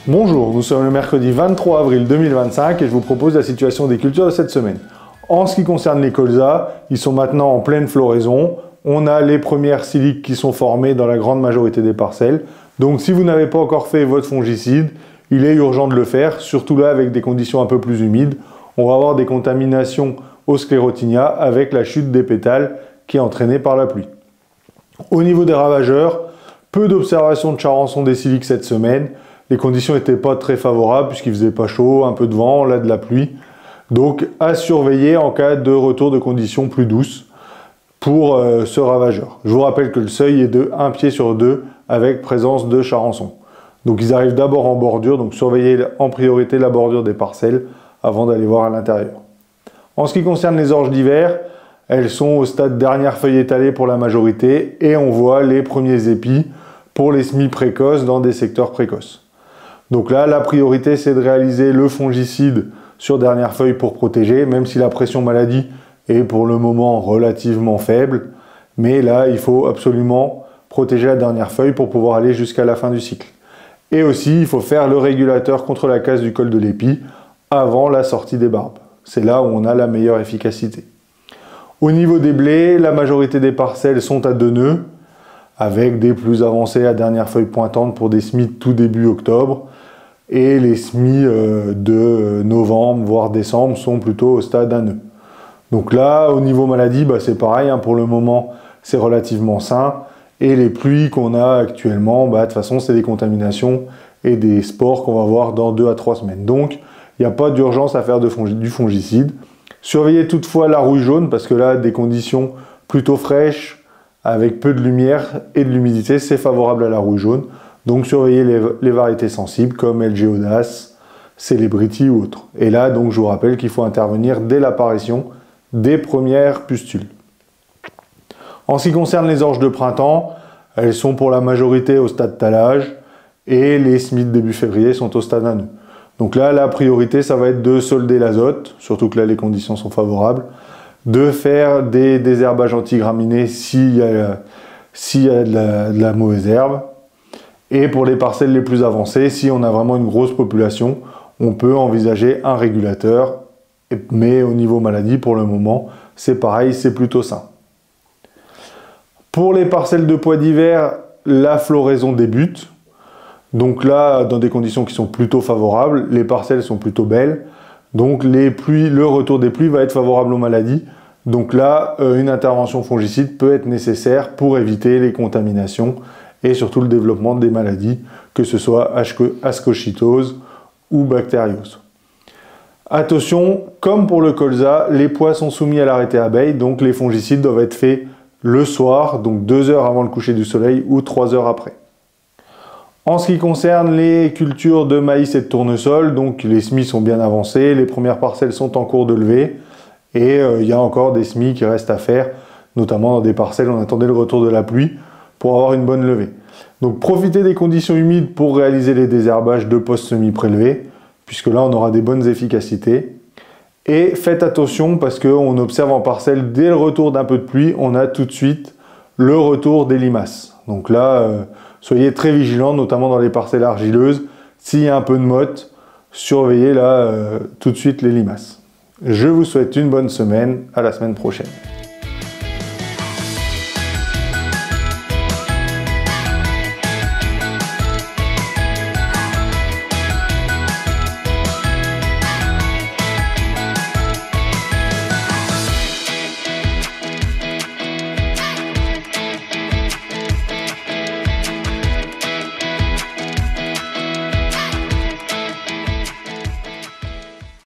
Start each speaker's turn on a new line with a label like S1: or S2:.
S1: Bonjour, nous sommes le mercredi 23 avril 2025 et je vous propose la situation des cultures de cette semaine. En ce qui concerne les colzas, ils sont maintenant en pleine floraison. On a les premières siliques qui sont formées dans la grande majorité des parcelles. Donc si vous n'avez pas encore fait votre fongicide, il est urgent de le faire, surtout là avec des conditions un peu plus humides. On va avoir des contaminations au sclérotinia avec la chute des pétales qui est entraînée par la pluie. Au niveau des ravageurs, peu d'observations de charançon des siliques cette semaine. Les conditions n'étaient pas très favorables puisqu'il faisait pas chaud, un peu de vent, là de la pluie. Donc à surveiller en cas de retour de conditions plus douces pour ce ravageur. Je vous rappelle que le seuil est de 1 pied sur 2 avec présence de charançon. Donc ils arrivent d'abord en bordure, donc surveillez en priorité la bordure des parcelles avant d'aller voir à l'intérieur. En ce qui concerne les orges d'hiver, elles sont au stade dernière feuille étalée pour la majorité et on voit les premiers épis pour les semis précoces dans des secteurs précoces. Donc là, la priorité, c'est de réaliser le fongicide sur dernière feuille pour protéger, même si la pression maladie est pour le moment relativement faible. Mais là, il faut absolument protéger la dernière feuille pour pouvoir aller jusqu'à la fin du cycle. Et aussi, il faut faire le régulateur contre la casse du col de l'épi avant la sortie des barbes. C'est là où on a la meilleure efficacité. Au niveau des blés, la majorité des parcelles sont à 2 nœuds, avec des plus avancés à dernière feuille pointante pour des semis de tout début octobre. Et les semis de novembre, voire décembre, sont plutôt au stade 1 nœud. Donc là, au niveau maladie, c'est pareil, pour le moment, c'est relativement sain. Et les pluies qu'on a actuellement, de toute façon, c'est des contaminations et des spores qu'on va voir dans 2 à 3 semaines. Donc, il n'y a pas d'urgence à faire du fongicide. Surveillez toutefois la rouille jaune, parce que là, des conditions plutôt fraîches, avec peu de lumière et de l'humidité, c'est favorable à la rouille jaune. Donc surveillez les variétés sensibles comme LG Audace, Celebrity ou autres. Et là, donc, je vous rappelle qu'il faut intervenir dès l'apparition des premières pustules. En ce qui concerne les orges de printemps, elles sont pour la majorité au stade talage et les semis de début février sont au stade 1 nœud. Donc là, la priorité, ça va être de solder l'azote, surtout que là, les conditions sont favorables, de faire des désherbages antigraminés s'il y a de la mauvaise herbe. Et pour les parcelles les plus avancées, si on a vraiment une grosse population, on peut envisager un régulateur. Mais au niveau maladie, pour le moment, c'est pareil, c'est plutôt sain. Pour les parcelles de pois d'hiver, la floraison débute. Donc là, dans des conditions qui sont plutôt favorables, les parcelles sont plutôt belles. Donc le retour des pluies va être favorable aux maladies. Donc là, une intervention fongicide peut être nécessaire pour éviter les contaminations et surtout le développement des maladies, que ce soit ascochitose ou bactériose. Attention, comme pour le colza, les pois sont soumis à l'arrêté abeille, donc les fongicides doivent être faits le soir, donc 2 heures avant le coucher du soleil ou 3 heures après. En ce qui concerne les cultures de maïs et de tournesol, donc les semis sont bien avancés, les premières parcelles sont en cours de levée et il y a encore des semis qui restent à faire, notamment dans des parcelles où on attendait le retour de la pluie pour avoir une bonne levée. Donc profitez des conditions humides pour réaliser les désherbages de post-semis prélevés, puisque là on aura des bonnes efficacités. Et faites attention parce qu'on observe en parcelle, dès le retour d'un peu de pluie, on a tout de suite le retour des limaces. Donc là, soyez très vigilants, notamment dans les parcelles argileuses. S'il y a un peu de motte, surveillez là tout de suite les limaces. Je vous souhaite une bonne semaine, à la semaine prochaine.